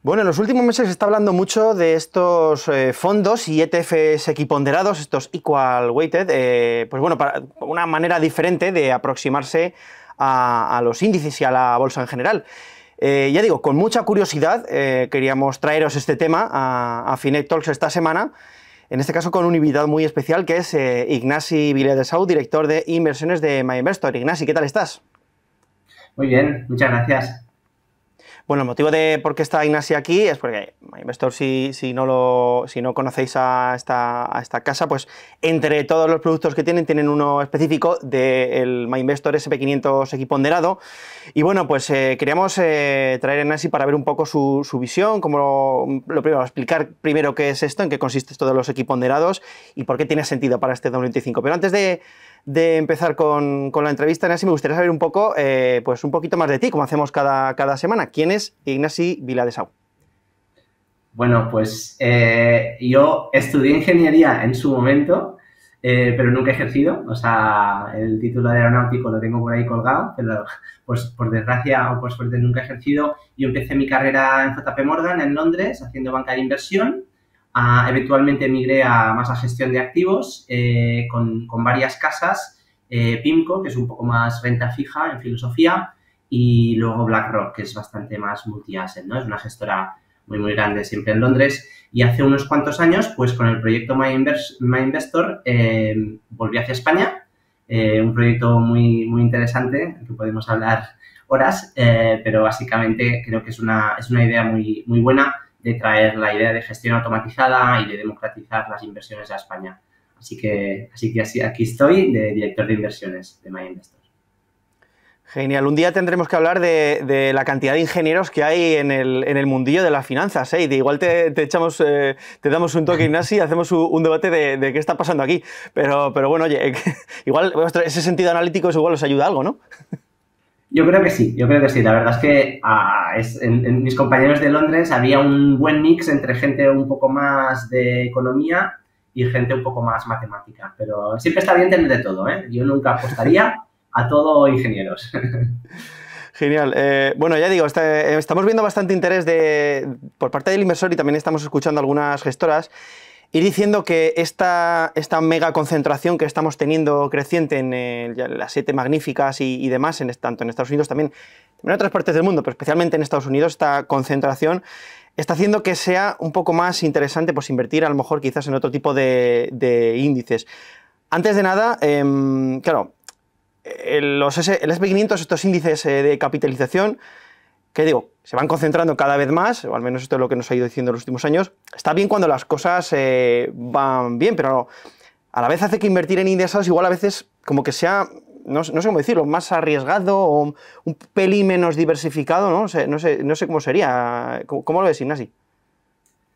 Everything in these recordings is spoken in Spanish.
Bueno, en los últimos meses se está hablando mucho de estos fondos y ETFs equiponderados, estos equal weighted, pues bueno, para una manera diferente de aproximarse a los índices y a la bolsa en general. Ya digo, con mucha curiosidad queríamos traeros este tema a Finet Talks esta semana, en este caso con un invitado muy especial que es Ignasi Viladesau, director de inversiones de MyInvestor. Ignasi, ¿qué tal estás? Muy bien, muchas gracias. Bueno, el motivo de por qué está Ignasi aquí es porque MyInvestor, si no conocéis a esta casa, pues entre todos los productos que tienen uno específico del MyInvestor SP500 equiponderado. Y bueno, pues queríamos traer a Ignasi para ver un poco su visión, como lo primero, explicar primero qué es esto, en qué consiste esto de los equiponderados y por qué tiene sentido para este 2025. Pero antes de empezar con la entrevista, Ignasi, me gustaría saber un poco, pues un poquito más de ti, como hacemos cada semana. ¿Quién es Ignasi Viladesau? Bueno, pues yo estudié ingeniería en su momento, pero nunca he ejercido. O sea, el título de aeronáutico lo tengo por ahí colgado, pero pues por desgracia o por suerte nunca he ejercido. Yo empecé mi carrera en JP Morgan en Londres haciendo banca de inversión. Eventualmente migré más a gestión de activos con varias casas, PIMCO, que es un poco más renta fija en filosofía, y luego BlackRock, que es bastante más multi-asset, ¿no? Es una gestora muy grande siempre en Londres. Y hace unos cuantos años, pues con el proyecto MyInvestor, volví hacia España, un proyecto muy interesante, que podemos hablar horas, pero básicamente creo que es una idea muy buena de traer la idea de gestión automatizada y de democratizar las inversiones a España. Así que aquí estoy de director de inversiones de MyInvestor. Genial. Un día tendremos que hablar de la cantidad de ingenieros que hay en el mundillo de las finanzas, ¿eh? Y igual te damos un toque, Ignasi, y hacemos un debate de qué está pasando aquí. Pero bueno, oye, igual ese sentido analítico igual os ayuda algo, ¿no? Yo creo que sí. La verdad es que en mis compañeros de Londres había un buen mix entre gente un poco más de economía y gente un poco más matemática. Pero siempre está bien tener de todo, ¿eh? Yo nunca apostaría a todo ingenieros. Genial. Bueno, ya digo, estamos viendo bastante interés por parte del inversor y también estamos escuchando algunas gestoras ir diciendo que esta mega concentración que estamos teniendo creciente en las 7 magníficas y demás, tanto en Estados Unidos también en otras partes del mundo, pero especialmente en Estados Unidos, esta concentración está haciendo que sea un poco más interesante pues invertir a lo mejor quizás en otro tipo de índices. Antes de nada, claro, el SP500, estos índices de capitalización, que digo, se van concentrando cada vez más, o al menos esto es lo que nos ha ido diciendo en los últimos años. Está bien cuando las cosas van bien, pero a la vez hace que invertir en indexados igual a veces como que sea, no sé cómo decirlo, más arriesgado o un pelín menos diversificado, ¿no? No sé cómo sería. ¿Cómo lo ves, Ignasi?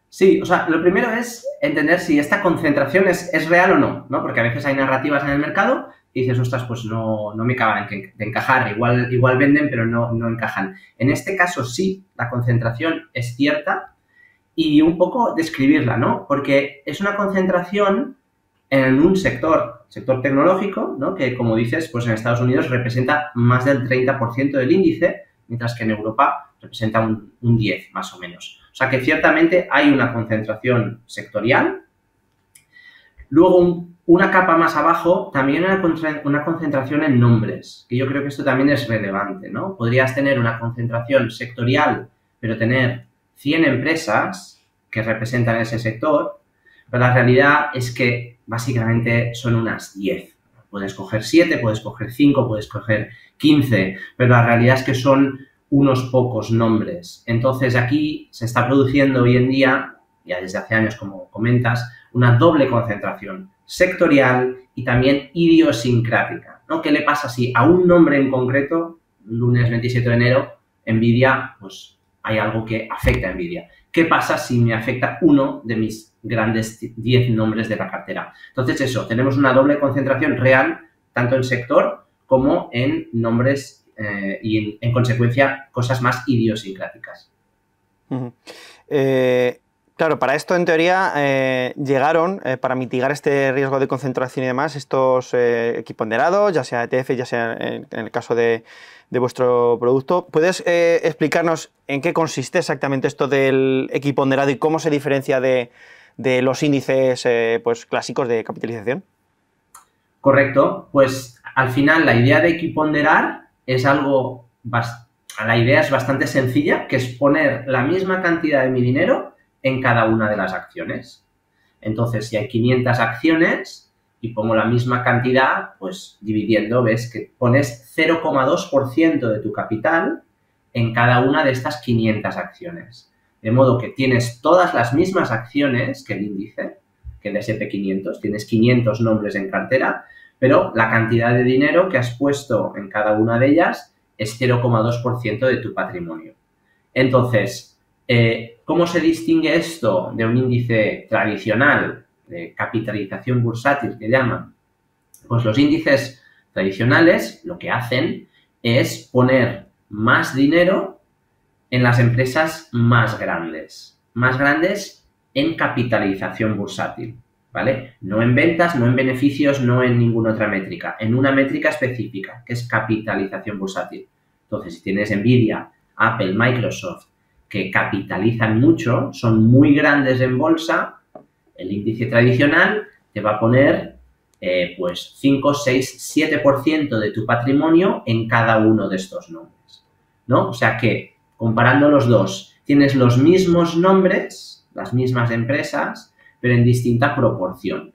Sí, o sea, lo primero es entender si esta concentración es real o no, ¿no? Porque a veces hay narrativas en el mercado y dices, ostras, pues no me acaban de encajar. Igual venden, pero no encajan. En este caso sí, la concentración es cierta y un poco describirla, ¿no? Porque es una concentración en un sector tecnológico, ¿no? Que, como dices, pues en Estados Unidos representa más del 30% del índice, mientras que en Europa representa un 10, más o menos. O sea que ciertamente hay una concentración sectorial. Luego, una capa más abajo, también una concentración en nombres, que yo creo que esto también es relevante, ¿no? Podrías tener una concentración sectorial, pero tener 100 empresas que representan ese sector, pero la realidad es que básicamente son unas 10. Puedes coger 7, puedes coger 5, puedes coger 15, pero la realidad es que son unos pocos nombres. Entonces, aquí se está produciendo hoy en día, ya desde hace años, como comentas, una doble concentración sectorial y también idiosincrática, ¿no? ¿Qué le pasa si a un nombre en concreto, lunes 27 de enero, Nvidia, pues hay algo que afecta a Nvidia? ¿Qué pasa si me afecta uno de mis grandes 10 nombres de la cartera? Entonces, eso, tenemos una doble concentración real, tanto en sector como en nombres y, en consecuencia, cosas más idiosincráticas. Uh-huh. Claro, para esto en teoría llegaron, para mitigar este riesgo de concentración y demás, estos equiponderados, ya sea ETF, ya sea en el caso de vuestro producto. ¿Puedes explicarnos en qué consiste exactamente esto del equiponderado y cómo se diferencia de los índices pues, clásicos de capitalización? Correcto, pues al final la idea de equiponderar es algo, la idea es bastante sencilla, que es poner la misma cantidad de mi dinero en cada una de las acciones. Entonces, si hay 500 acciones y pongo la misma cantidad, pues dividiendo, ves que pones 0,2% de tu capital en cada una de estas 500 acciones. De modo que tienes todas las mismas acciones que el índice, que el S&P 500, tienes 500 nombres en cartera, pero la cantidad de dinero que has puesto en cada una de ellas es 0,2% de tu patrimonio. Entonces, ¿cómo se distingue esto de un índice tradicional de capitalización bursátil que llaman? Pues los índices tradicionales lo que hacen es poner más dinero en las empresas más grandes en capitalización bursátil, ¿vale? No en ventas, no en beneficios, no en ninguna otra métrica, en una métrica específica, que es capitalización bursátil. Entonces, si tienes Nvidia, Apple, Microsoft, que capitalizan mucho, son muy grandes en bolsa, el índice tradicional te va a poner pues 5, 6, 7% de tu patrimonio en cada uno de estos nombres, ¿no? O sea que, comparando los dos, tienes los mismos nombres, las mismas empresas, pero en distinta proporción.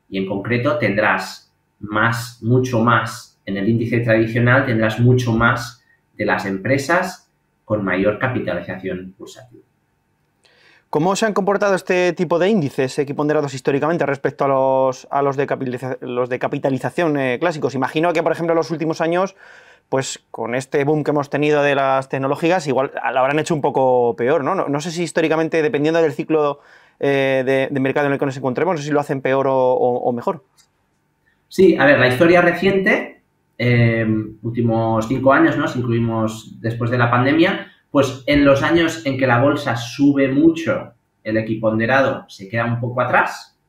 Y en concreto tendrás mucho más, en el índice tradicional tendrás mucho más de las empresas con mayor capitalización bursátil. ¿Cómo se han comportado este tipo de índices equiponderados históricamente respecto a los de capitalización clásicos? Imagino que, por ejemplo, en los últimos años, pues con este boom que hemos tenido de las tecnológicas, igual lo habrán hecho un poco peor, ¿no? No sé si históricamente, dependiendo del ciclo de mercado en el que nos encontremos, no sé si lo hacen peor o mejor. Sí, a ver, la historia reciente, últimos 5 años, ¿no? Si incluimos después de la pandemia, pues en los años en que la bolsa sube mucho, el equiponderado se queda un poco atrás,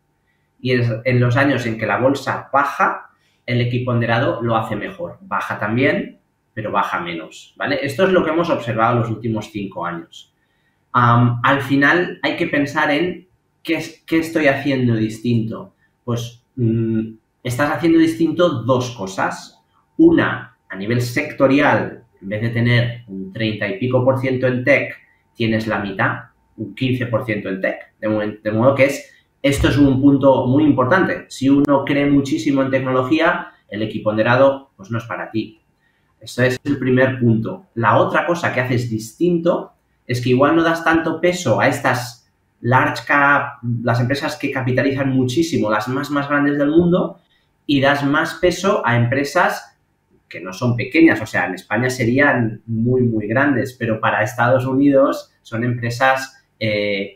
y en los años en que la bolsa baja, el equiponderado lo hace mejor. Baja también, pero baja menos, ¿vale? Esto es lo que hemos observado en los últimos 5 años. Al final hay que pensar en qué estoy haciendo distinto. Pues estás haciendo distinto dos cosas. Una, a nivel sectorial, en vez de tener un 30 y pico % en tech, tienes la mitad, un 15% en tech. De modo que esto es un punto muy importante. Si uno cree muchísimo en tecnología, el equiponderado pues no es para ti. Este es el primer punto. La otra cosa que haces distinto es que igual no das tanto peso a estas large cap, las empresas que capitalizan muchísimo, las más grandes del mundo, y das más peso a empresas que no son pequeñas, o sea, en España serían muy grandes, pero para Estados Unidos son empresas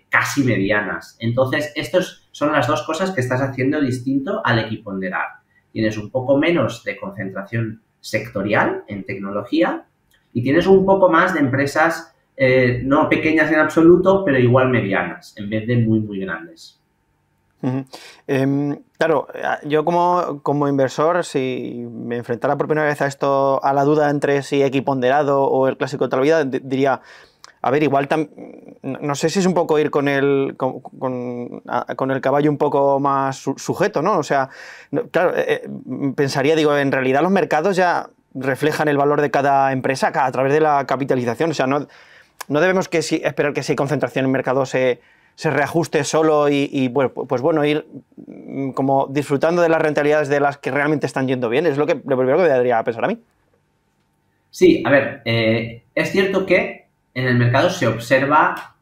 casi medianas. Entonces, estas son las dos cosas que estás haciendo distinto al equiponderar. Tienes un poco menos de concentración sectorial en tecnología y tienes un poco más de empresas no pequeñas en absoluto, pero igual medianas, en vez de muy grandes. Claro, yo como inversor, si me enfrentara por primera vez a la duda entre si equiponderado o el clásico de toda la vida, diría, a ver, igual no sé si es un poco ir con el caballo un poco más sujeto, ¿no? O sea, claro, pensaría, digo, en realidad los mercados ya reflejan el valor de cada empresa a través de la capitalización, o sea, no debemos esperar que si hay concentración en mercados se reajuste solo y bueno, pues bueno, ir como disfrutando de las rentabilidades de las que realmente están yendo bien. Es lo primero que me daría a pensar a mí. Sí, a ver, es cierto que en el mercado se observa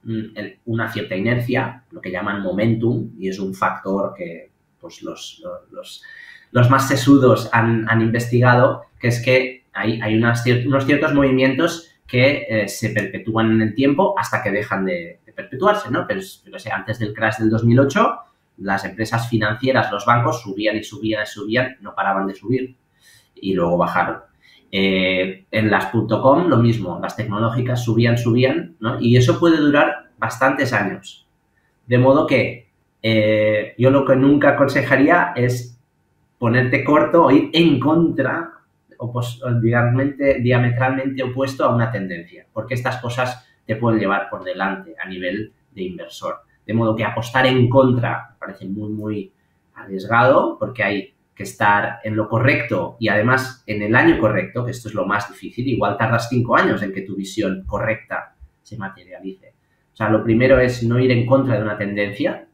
una cierta inercia, lo que llaman momentum, y es un factor que pues, los más sesudos han investigado, que es que hay unos ciertos movimientos que se perpetúan en el tiempo hasta que dejan de perpetuarse, ¿no? Pero antes del crash del 2008, las empresas financieras, los bancos subían y subían, no paraban de subir y luego bajaron. En las .com lo mismo, las tecnológicas subían, ¿no? Y eso puede durar bastantes años. De modo que yo lo que nunca aconsejaría es ponerte corto o ir en contra o diametralmente opuesto a una tendencia, porque estas cosas te pueden llevar por delante a nivel de inversor. De modo que apostar en contra me parece muy, muy arriesgado, porque hay que estar en lo correcto y además en el año correcto, que esto es lo más difícil. Igual tardas 5 años en que tu visión correcta se materialice. O sea, lo primero es no ir en contra de una tendencia,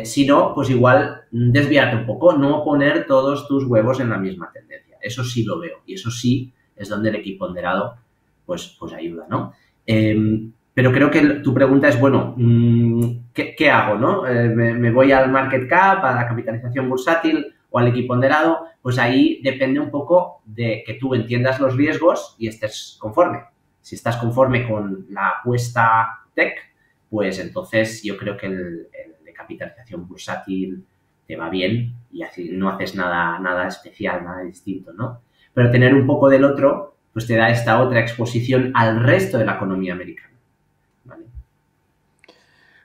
sino, pues igual desviarte un poco, no poner todos tus huevos en la misma tendencia. Eso sí lo veo y eso sí es donde el equiponderado pues ayuda, ¿no? Pero creo que tu pregunta es, bueno, ¿qué hago, no? ¿Me voy al market cap, a la capitalización bursátil o al equiponderado? Pues ahí depende un poco de que tú entiendas los riesgos y estés conforme. Si estás conforme con la apuesta tech, pues entonces yo creo que el de capitalización bursátil te va bien y así no haces nada especial, nada distinto, ¿no? Pero tener un poco del otro, pues te da esta otra exposición al resto de la economía americana. ¿Vale?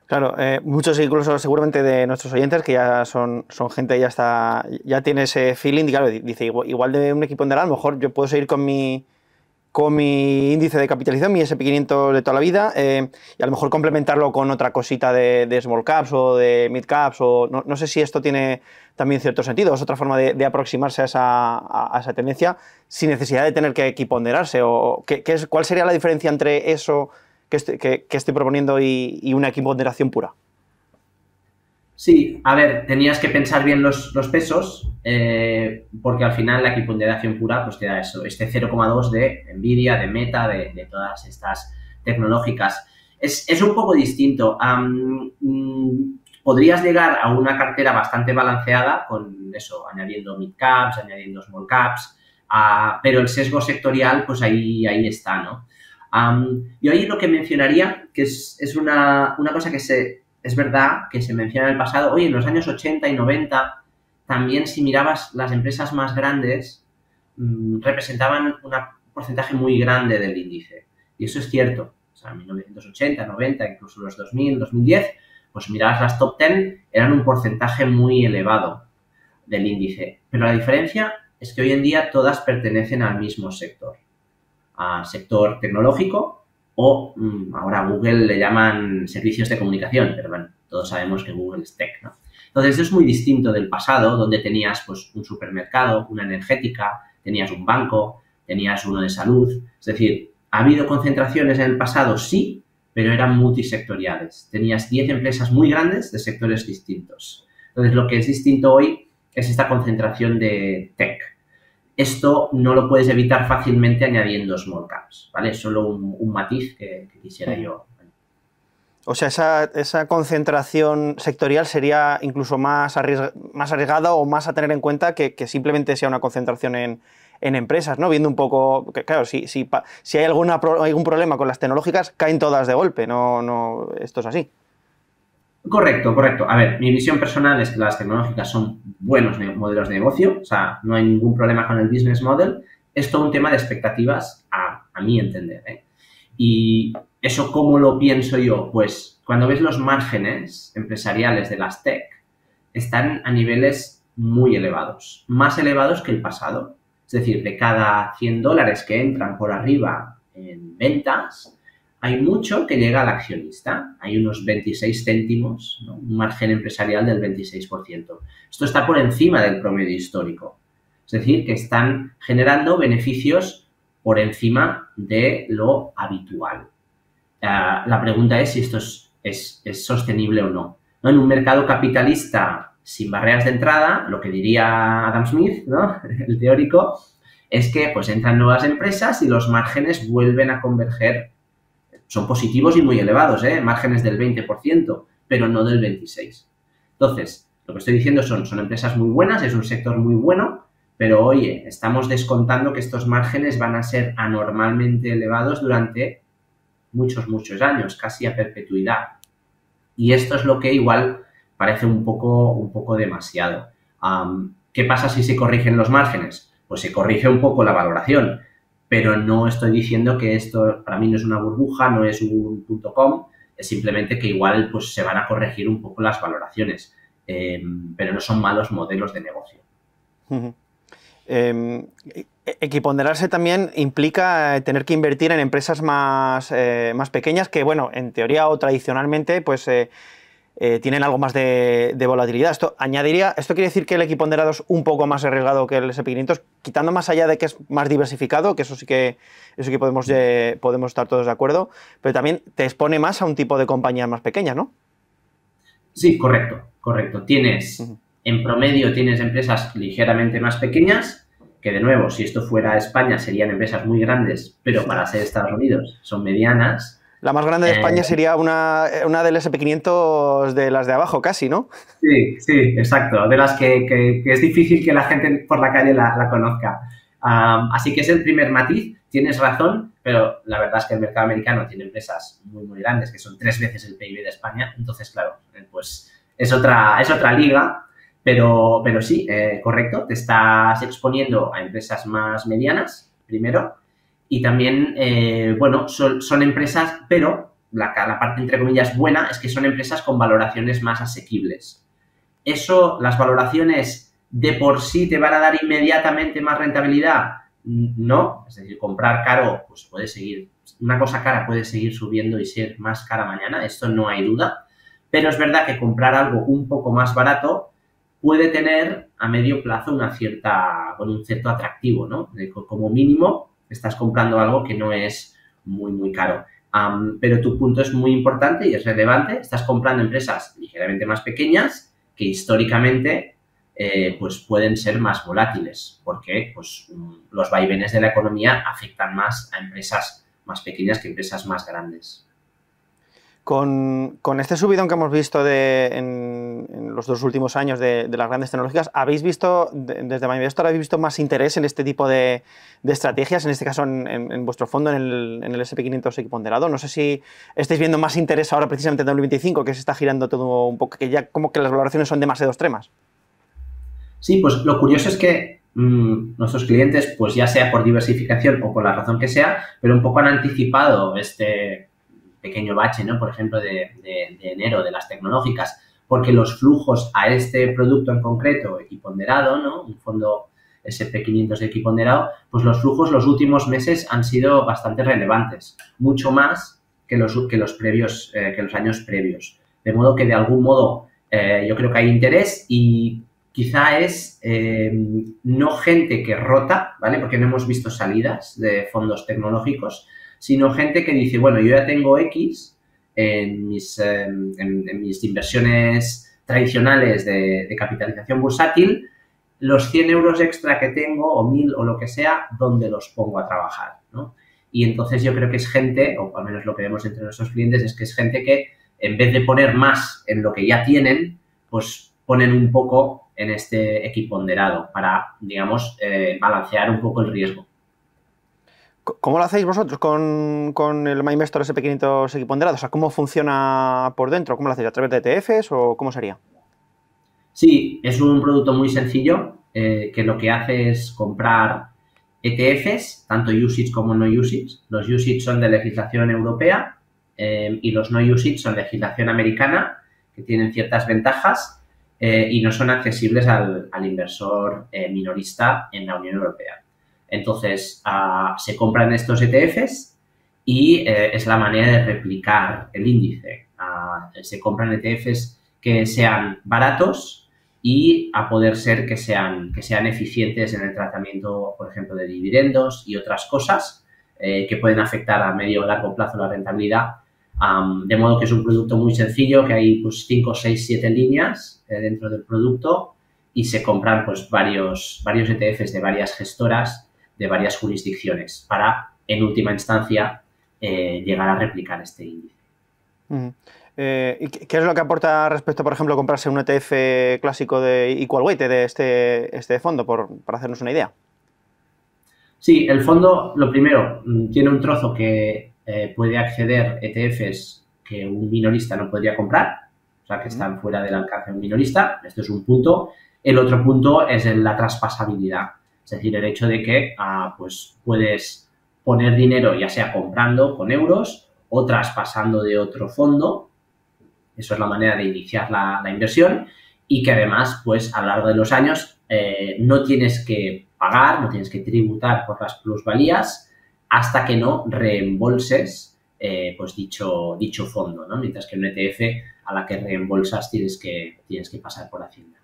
Claro, muchos incluso seguramente de nuestros oyentes que ya son gente ya tiene ese feeling y claro, dice, igual de un equipo ponderado, a lo mejor yo puedo seguir con mi índice de capitalización, mi S&P 500 de toda la vida, y a lo mejor complementarlo con otra cosita de small caps o de mid caps, o no sé si esto tiene también cierto sentido, es otra forma de aproximarse a esa tendencia sin necesidad de tener que equiponderarse, o ¿cuál sería la diferencia entre eso que estoy proponiendo y una equiponderación pura? Sí, a ver, tenías que pensar bien los pesos, porque al final la equiponderación pura pues te da eso, este 0,2 de Nvidia, de Meta, de todas estas tecnológicas. Es un poco distinto. Podrías llegar a una cartera bastante balanceada con eso, añadiendo mid caps, añadiendo small caps, pero el sesgo sectorial pues ahí está, ¿no? Yo ahí lo que mencionaría, que es una cosa que es verdad que se menciona en el pasado, oye, en los años 80 y 90, también si mirabas las empresas más grandes, representaban un porcentaje muy grande del índice. Y eso es cierto. O sea, en 1980, 90, incluso los 2000, 2010, pues mirabas las top 10, eran un porcentaje muy elevado del índice. Pero la diferencia es que hoy en día todas pertenecen al mismo sector. Sector tecnológico o ahora a Google le llaman servicios de comunicación, pero bueno, todos sabemos que Google es tech, ¿no? Entonces, eso es muy distinto del pasado, donde tenías pues un supermercado, una energética, tenías un banco, tenías uno de salud. Es decir, ¿ha habido concentraciones en el pasado? Sí, pero eran multisectoriales. Tenías 10 empresas muy grandes de sectores distintos. Entonces, lo que es distinto hoy es esta concentración de tech. Esto no lo puedes evitar fácilmente añadiendo small caps, ¿vale? Es solo un matiz que quisiera yo. O sea, esa concentración sectorial sería incluso más arriesgada o más a tener en cuenta que simplemente sea una concentración en empresas, ¿no? Viendo un poco, que, claro, si hay algún problema con las tecnológicas, caen todas de golpe, no, esto es así. Correcto. A ver, mi visión personal es que las tecnológicas son buenos modelos de negocio, o sea, no hay ningún problema con el business model. Es todo un tema de expectativas, a mi entender, ¿eh? Y eso, ¿cómo lo pienso yo? Pues cuando ves los márgenes empresariales de las tech, están a niveles muy elevados, más elevados que el pasado. Es decir, de cada $100 que entran por arriba en ventas, hay mucho que llega al accionista. Hay unos 26 céntimos, ¿no? Un margen empresarial del 26%. Esto está por encima del promedio histórico. Es decir, que están generando beneficios por encima de lo habitual. La pregunta es si esto es sostenible o no. En un mercado capitalista sin barreras de entrada, lo que diría Adam Smith, ¿no? El teórico, es que pues entran nuevas empresas y los márgenes vuelven a converger. Son positivos y muy elevados, márgenes del 20%, pero no del 26%. Entonces, lo que estoy diciendo son empresas muy buenas, es un sector muy bueno, pero oye, estamos descontando que estos márgenes van a ser anormalmente elevados durante muchos años, casi a perpetuidad. Y esto es lo que igual parece un poco demasiado. ¿Qué pasa si se corrigen los márgenes? Pues se corrige un poco la valoración, pero no estoy diciendo que esto para mí no es una burbuja, no es un .com Es simplemente que igual pues, se van a corregir un poco las valoraciones, pero no son malos modelos de negocio. Uh-huh. Equiponderarse también implica tener que invertir en empresas más pequeñas que, bueno, en teoría o tradicionalmente, pues tienen algo más de volatilidad. Esto quiere decir que el equiponderado es un poco más arriesgado que el S&P 500, quitando más allá de que es más diversificado, que eso sí que podemos estar todos de acuerdo, pero también te expone más a un tipo de compañías más pequeñas, ¿no? Sí, correcto. En promedio tienes empresas ligeramente más pequeñas, que de nuevo, si esto fuera España, serían empresas muy grandes, pero para ser Estados Unidos son medianas. La más grande de España sería una del S&P 500 de las de abajo casi, ¿no? Sí, exacto. De las que es difícil que la gente por la calle la conozca. Así que es el primer matiz. Tienes razón, pero la verdad es que el mercado americano tiene empresas muy, muy grandes, que son 3 veces el PIB de España. Entonces, claro, pues es otra liga. Pero sí, correcto. Te estás exponiendo a empresas más medianas, primero. Y también, bueno, son empresas, pero la parte, entre comillas, buena es que son empresas con valoraciones más asequibles. Eso, las valoraciones de por sí te van a dar inmediatamente más rentabilidad. No, es decir, comprar caro, pues puede seguir, una cosa cara puede seguir subiendo y ser más cara mañana, esto no hay duda. Pero es verdad que comprar algo un poco más barato puede tener a medio plazo un cierto atractivo, ¿no? Como mínimo, estás comprando algo que no es muy, muy caro. Pero tu punto es muy importante y es relevante. Estás comprando empresas ligeramente más pequeñas que históricamente pues pueden ser más volátiles porque pues, los vaivenes de la economía afectan más a empresas más pequeñas que empresas más grandes. Con este subidón que hemos visto en los 2 últimos años de las grandes tecnológicas, ¿habéis visto, desde MyInvestor, habéis visto más interés en este tipo de estrategias, en este caso en vuestro fondo, en el S&P 500 equiponderado? No sé si estáis viendo más interés ahora precisamente en 2025, que se está girando todo un poco, que ya como que las valoraciones son demasiado extremas. Sí, pues lo curioso es que nuestros clientes, pues ya sea por diversificación o por la razón que sea, pero un poco han anticipado este pequeño bache, ¿no? Por ejemplo, de enero de las tecnológicas, porque los flujos a este producto en concreto equiponderado, ¿no? Un fondo S&P 500 equiponderado, pues los flujos los últimos meses han sido bastante relevantes, mucho más que los años previos. De modo que de algún modo yo creo que hay interés y quizá es no gente que rota, ¿vale? Porque no hemos visto salidas de fondos tecnológicos, sino gente que dice, bueno, yo ya tengo X en mis inversiones tradicionales de capitalización bursátil, los 100 euros extra que tengo, o 1000 o lo que sea, ¿dónde los pongo a trabajar? ¿No? Y entonces yo creo que es gente, o al menos lo que vemos entre nuestros clientes, es que es gente que en vez de poner más en lo que ya tienen, pues ponen un poco en este equiponderado para, digamos, balancear un poco el riesgo. ¿Cómo lo hacéis vosotros con el MyInvestor S&P 500 equiponderado? O sea, ¿cómo funciona por dentro? ¿Cómo lo hacéis? ¿A través de ETFs o cómo sería? Sí, es un producto muy sencillo que lo que hace es comprar ETFs, tanto UCITS como no UCITS. Los UCITS son de legislación europea y los no UCITS son legislación americana, que tienen ciertas ventajas y no son accesibles al inversor minorista en la Unión Europea. Entonces, se compran estos ETFs y es la manera de replicar el índice. Se compran ETFs que sean baratos y a poder ser que sean eficientes en el tratamiento, por ejemplo, de dividendos y otras cosas que pueden afectar a medio o largo plazo la rentabilidad. De modo que es un producto muy sencillo, que hay pues 5, 6, 7 líneas dentro del producto y se compran pues varios ETFs de varias gestoras de varias jurisdicciones para, en última instancia, llegar a replicar este índice. ¿Y qué es lo que aporta respecto, por ejemplo, a comprarse un ETF clásico de Equal Weight de este fondo, para hacernos una idea? Sí, el fondo, lo primero, tiene un trozo que puede acceder ETFs que un minorista no podría comprar, o sea, que están fuera del alcance de un minorista. Esto es un punto. El otro punto es la traspasabilidad. Es decir, el hecho de que pues puedes poner dinero ya sea comprando con euros o traspasando de otro fondo. Eso es la manera de iniciar la inversión y que además, pues a lo largo de los años no tienes que pagar, no tienes que tributar por las plusvalías hasta que no reembolses pues dicho fondo, ¿no? Mientras que un ETF a la que reembolsas tienes que pasar por Hacienda.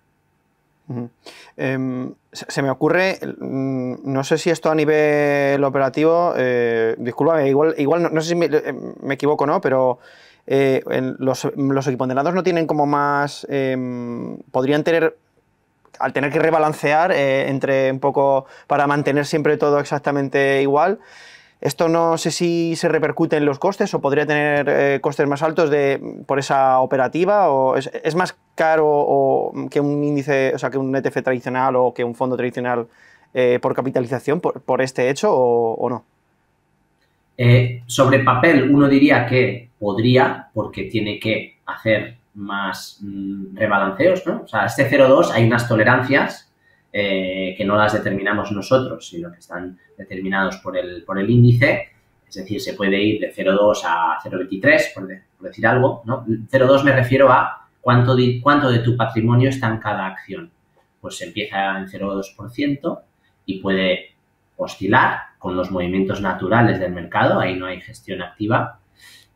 Se me ocurre, no sé si esto a nivel operativo, discúlpame, igual no sé si me equivoco, ¿no? Pero los equiponderados no tienen como más, podrían tener, al tener que rebalancear entre un poco para mantener siempre todo exactamente igual. Esto no sé si se repercute en los costes o podría tener costes más altos por esa operativa, o es más caro que un índice, o sea, que un ETF tradicional o que un fondo tradicional por capitalización por este hecho o no. Sobre papel uno diría que podría, porque tiene que hacer más rebalanceos, ¿no? O sea, este 0,2 hay unas tolerancias que no las determinamos nosotros, sino que están determinados por el índice. Es decir, se puede ir de 0,2 a 0,23, por decir algo, ¿no? 0,2 me refiero a cuánto de tu patrimonio está en cada acción. Pues se empieza en 0,2% y puede oscilar con los movimientos naturales del mercado, ahí no hay gestión activa,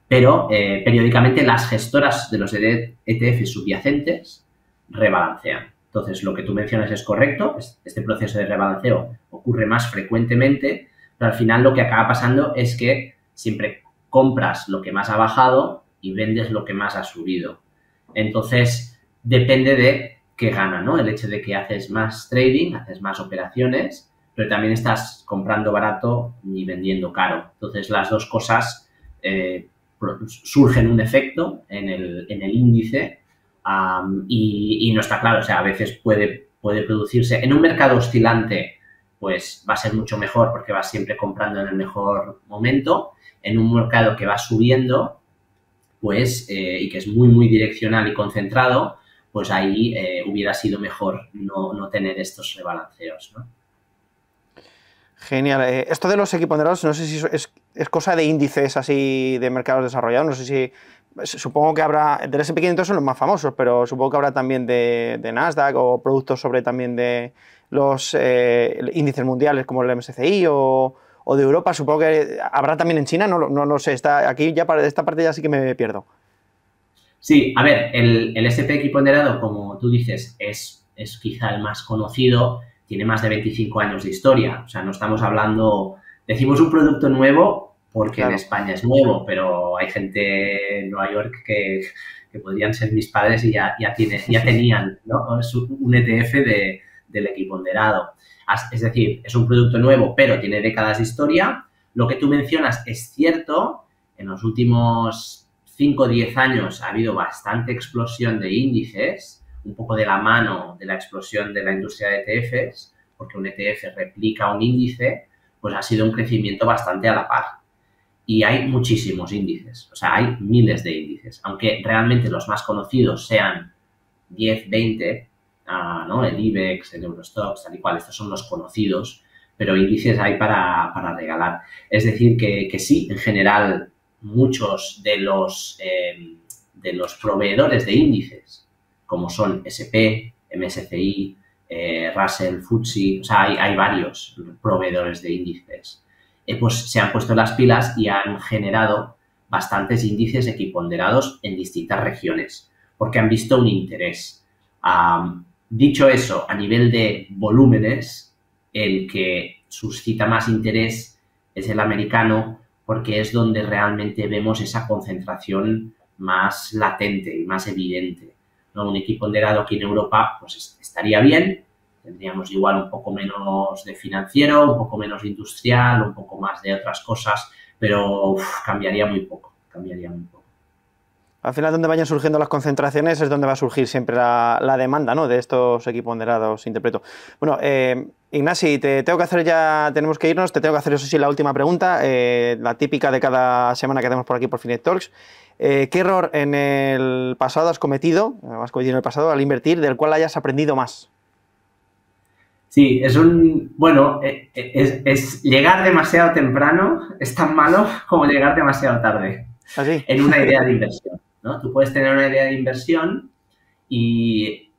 pero periódicamente las gestoras de los ETF subyacentes rebalancean. Entonces, lo que tú mencionas es correcto, este proceso de rebalanceo ocurre más frecuentemente, pero al final lo que acaba pasando es que siempre compras lo que más ha bajado y vendes lo que más ha subido. Entonces, depende de qué gana, ¿no? El hecho de que haces más trading, haces más operaciones, pero también estás comprando barato y vendiendo caro. Entonces, las dos cosas surgen un efecto en el índice y no está claro. O sea, a veces puede producirse. En un mercado oscilante, pues va a ser mucho mejor porque vas siempre comprando en el mejor momento. En un mercado que va subiendo, pues, y que es muy, muy direccional y concentrado, pues ahí hubiera sido mejor no tener estos rebalanceos, ¿no? Genial. Esto de los equiponderados, no sé si es cosa de índices así de mercados desarrollados, no sé si, supongo que habrá, del S&P 500 son los más famosos, pero supongo que habrá también de Nasdaq o productos sobre también de los índices mundiales como el MSCI o de Europa, supongo que habrá también en China, no lo sé, aquí ya para esta parte ya sí que me pierdo. Sí, a ver, el S&P equiponderado, como tú dices, es quizá el más conocido, tiene más de 25 años de historia. O sea, no estamos hablando, decimos un producto nuevo porque claro, en España es nuevo, pero hay gente en Nueva York que podrían ser mis padres y ya tenían, ¿no? Es un ETF del equiponderado. Es decir, es un producto nuevo, pero tiene décadas de historia. Lo que tú mencionas es cierto. En los últimos 5 o 10 años ha habido bastante explosión de índices, un poco de la mano de la explosión de la industria de ETFs, porque un ETF replica un índice, pues ha sido un crecimiento bastante a la par. Y hay muchísimos índices, o sea, hay miles de índices, aunque realmente los más conocidos sean 10, 20, ¿no? El IBEX, el Eurostoxx, tal y cual, estos son los conocidos, pero índices hay para regalar. Es decir, que sí, en general, muchos de los proveedores de índices, como son S&P, MSCI, Russell, FTSE, o sea, hay varios proveedores de índices, pues se han puesto las pilas y han generado bastantes índices equiponderados en distintas regiones, porque han visto un interés. Dicho eso, a nivel de volúmenes, el que suscita más interés es el americano, porque es donde realmente vemos esa concentración más latente y más evidente, ¿no? Un equiponderado aquí en Europa pues estaría bien, tendríamos igual un poco menos de financiero, un poco menos de industrial, un poco más de otras cosas, pero cambiaría muy poco. Al final, donde vayan surgiendo las concentraciones es donde va a surgir siempre la demanda, ¿no?, de estos equiponderados, interpreto. Bueno, Ignasi, tenemos que irnos, te tengo que hacer, eso sí, la última pregunta, la típica de cada semana que hacemos por aquí por Finet Talks. ¿Qué error en el pasado has cometido al invertir, del cual hayas aprendido más? Sí, es llegar demasiado temprano, es tan malo como llegar demasiado tarde. Así. en una idea de inversión, ¿no? Tú puedes tener una idea de inversión y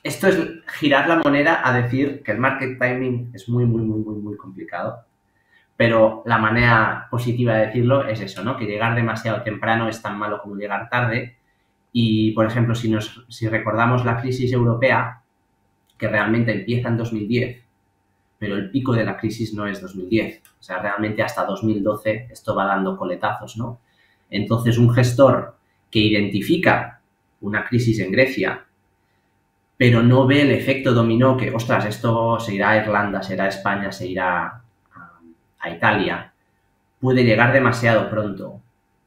esto es girar la moneda a decir que el market timing es muy, muy, muy, muy, muy complicado. Pero la manera positiva de decirlo es eso, ¿no? Que llegar demasiado temprano es tan malo como llegar tarde. Y, por ejemplo, si recordamos la crisis europea, que realmente empieza en 2010, pero el pico de la crisis no es 2010. O sea, realmente hasta 2012 esto va dando coletazos, ¿no? Entonces, un gestor que identifica una crisis en Grecia, pero no ve el efecto dominó que, ostras, esto se irá a Irlanda, se irá a España, se irá a Italia, puede llegar demasiado pronto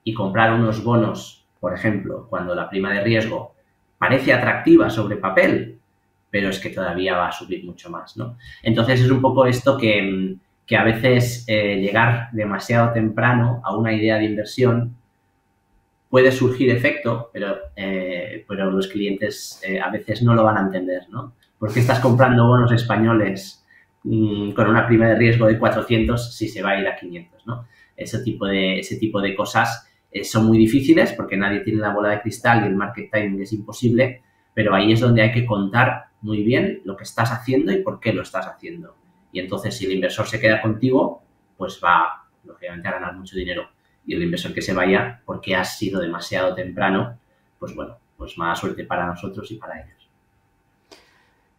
y comprar unos bonos, por ejemplo, cuando la prima de riesgo parece atractiva sobre papel, pero es que todavía va a subir mucho más, ¿no? Entonces es un poco esto que a veces llegar demasiado temprano a una idea de inversión puede surgir efecto, pero los clientes a veces no lo van a entender, ¿no? ¿Por qué estás comprando bonos españoles con una prima de riesgo de 400 si se va a ir a 500, ¿no? Ese tipo de cosas son muy difíciles porque nadie tiene la bola de cristal y el market timing es imposible, pero ahí es donde hay que contar muy bien lo que estás haciendo y por qué lo estás haciendo. Y entonces, si el inversor se queda contigo, pues va, lógicamente, a ganar mucho dinero. Y el inversor que se vaya porque ha sido demasiado temprano, pues bueno, pues mala suerte para nosotros y para ellos.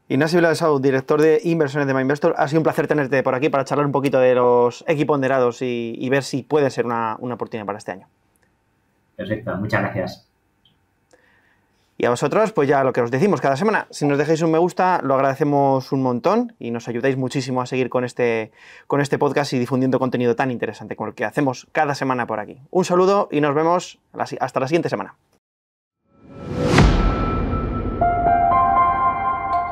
Ignacio Viladesau, director de inversiones de MyInvestor, ha sido un placer tenerte por aquí para charlar un poquito de los equiponderados y ver si puede ser una oportunidad para este año. Perfecto, muchas gracias. Y a vosotros, pues ya lo que os decimos cada semana, si nos dejáis un me gusta, lo agradecemos un montón y nos ayudáis muchísimo a seguir con este podcast y difundiendo contenido tan interesante como el que hacemos cada semana por aquí. Un saludo y nos vemos hasta la siguiente semana.